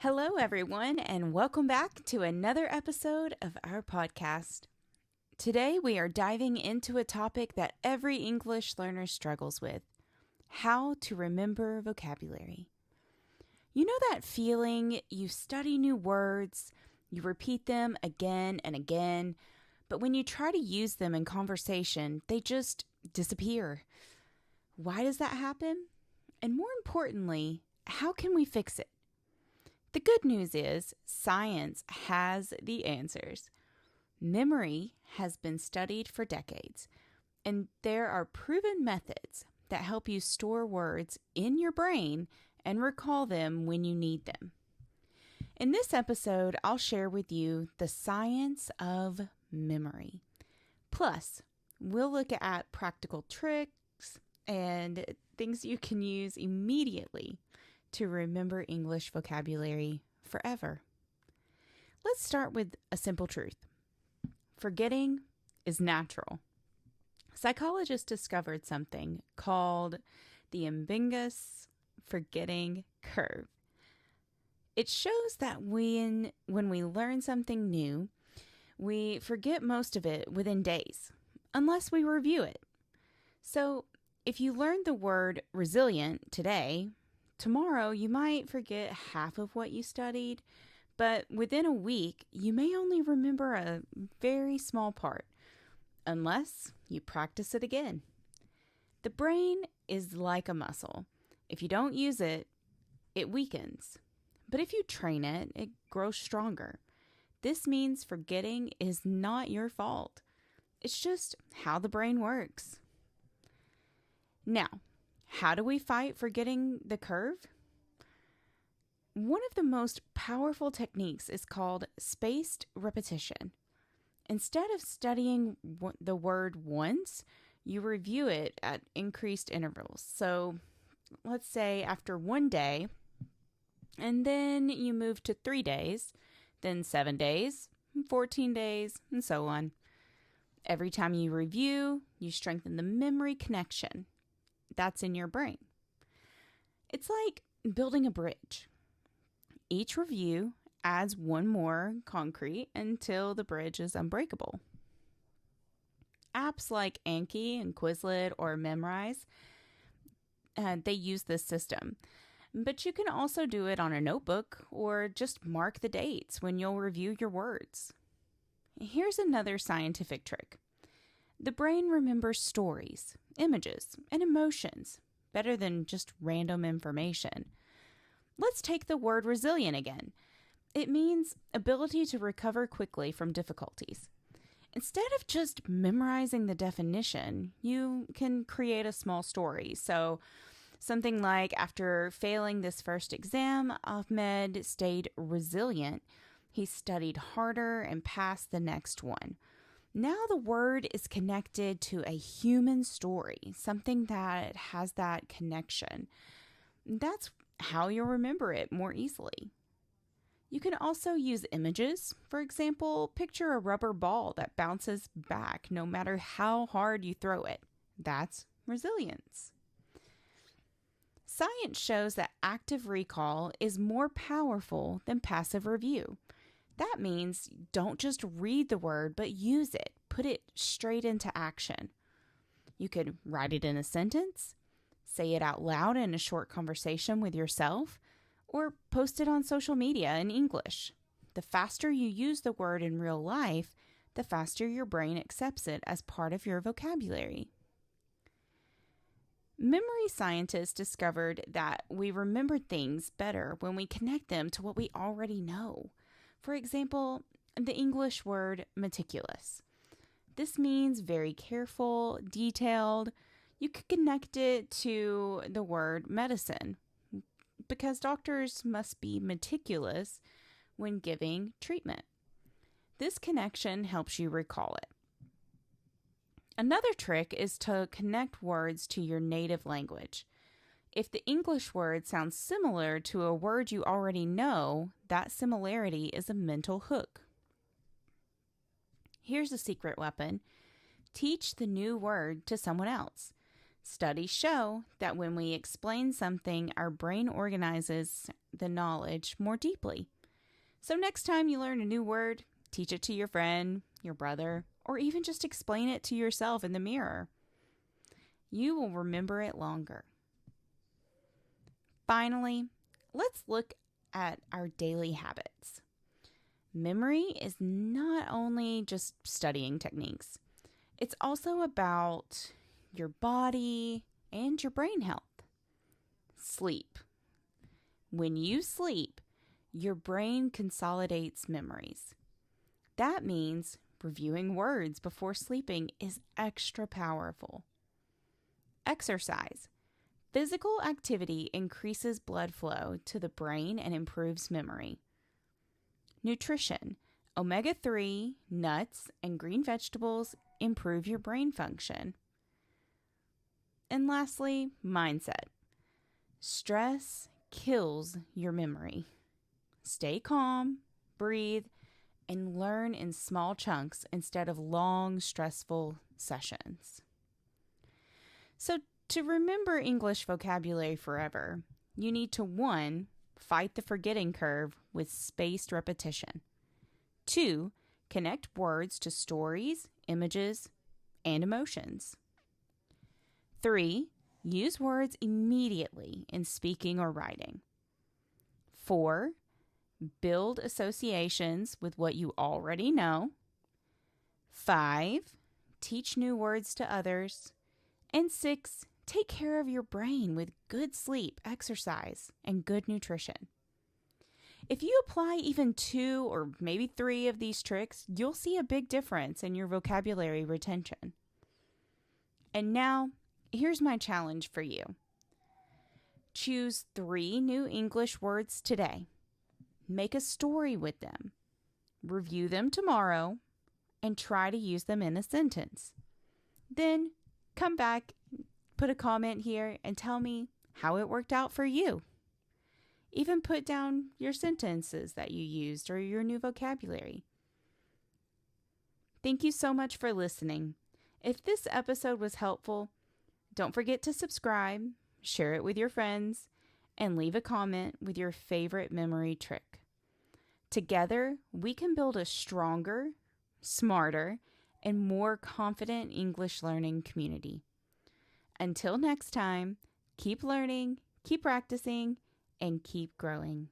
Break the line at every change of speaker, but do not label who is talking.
Hello, everyone, and welcome back to another episode of our podcast. Today, we are diving into a topic that every English learner struggles with: how to remember vocabulary. You know that feeling you study new words, you repeat them again and again, but when you try to use them in conversation, they just disappear. Why does that happen? And more importantly, how can we fix it? The good news is science has the answers. Memory has been studied for decades, and there are proven methods that help you store words in your brain and recall them when you need them. In this episode, I'll share with you the science of memory. Plus, we'll look at practical tricks and things you can use immediately to remember English vocabulary forever. Let's start with a simple truth. Forgetting is natural. Psychologists discovered something called the Ebbingus forgetting curve. It shows that when we learn something new, we forget most of it within days, unless we review it. So, if you learned the word resilient today, tomorrow you might forget half of what you studied, but within a week you may only remember a very small part, unless you practice it again. The brain is like a muscle. If you don't use it, it weakens. But if you train it, it grows stronger. This means forgetting is not your fault. It's just how the brain works. Now, how do we fight forgetting the curve? One of the most powerful techniques is called spaced repetition. Instead of studying the word once, you review it at increased intervals. So, let's say after one day, and then you move to 3 days, then 7 days, 14 days, and so on. Every time you review, you strengthen the memory connection that's in your brain. It's like building a bridge. Each review adds one more concrete until the bridge is unbreakable. Apps like Anki and Quizlet or Memrise, they use this system. But you can also do it on a notebook or just mark the dates when you'll review your words. Here's another scientific trick. The brain remembers stories, images, and emotions better than just random information. Let's take the word resilient again. It means ability to recover quickly from difficulties. Instead of just memorizing the definition, you can create a small story. So, something like, after failing this first exam, Ahmed stayed resilient. He studied harder and passed the next one. Now the word is connected to a human story, something that has that connection. That's how you'll remember it more easily. You can also use images. For example, picture a rubber ball that bounces back no matter how hard you throw it. That's resilience. Science shows that active recall is more powerful than passive review. That means don't just read the word, but use it. Put it straight into action. You could write it in a sentence, say it out loud in a short conversation with yourself, or post it on social media in English. The faster you use the word in real life, the faster your brain accepts it as part of your vocabulary. Memory scientists discovered that we remember things better when we connect them to what we already know. For example, the English word meticulous. This means very careful, detailed. You could connect it to the word medicine, because doctors must be meticulous when giving treatment. This connection helps you recall it. Another trick is to connect words to your native language. If the English word sounds similar to a word you already know, that similarity is a mental hook. Here's a secret weapon. Teach the new word to someone else. Studies show that when we explain something, our brain organizes the knowledge more deeply. So next time you learn a new word, teach it to your friend, your brother, or even just explain it to yourself in the mirror. You will remember it longer. Finally, let's look at our daily habits. Memory is not only just studying techniques. It's also about your body and your brain health. Sleep. When you sleep, your brain consolidates memories. That means reviewing words before sleeping is extra powerful. Exercise. Physical activity increases blood flow to the brain and improves memory. Nutrition. Omega-3, nuts, and green vegetables improve your brain function. And lastly, mindset. Stress kills your memory. Stay calm, breathe, and learn in small chunks instead of long, stressful sessions. So, to remember English vocabulary forever, you need to 1. Fight the forgetting curve with spaced repetition. 2. Connect words to stories, images, and emotions. 3. Use words immediately in speaking or writing. 4. Build associations with what you already know. 5. Teach new words to others. And 6. Take care of your brain with good sleep, exercise, and good nutrition. If you apply even 2 or maybe 3 of these tricks, you'll see a big difference in your vocabulary retention. And now, here's my challenge for you. Choose 3 new English words today. Make a story with them. Review them tomorrow and try to use them in a sentence. Then come back, put a comment here, and tell me how it worked out for you. Even put down your sentences that you used or your new vocabulary. Thank you so much for listening. If this episode was helpful, don't forget to subscribe, share it with your friends, and leave a comment with your favorite memory trick. Together, we can build a stronger, smarter, and more confident English learning community. Until next time, keep learning, keep practicing, and keep growing.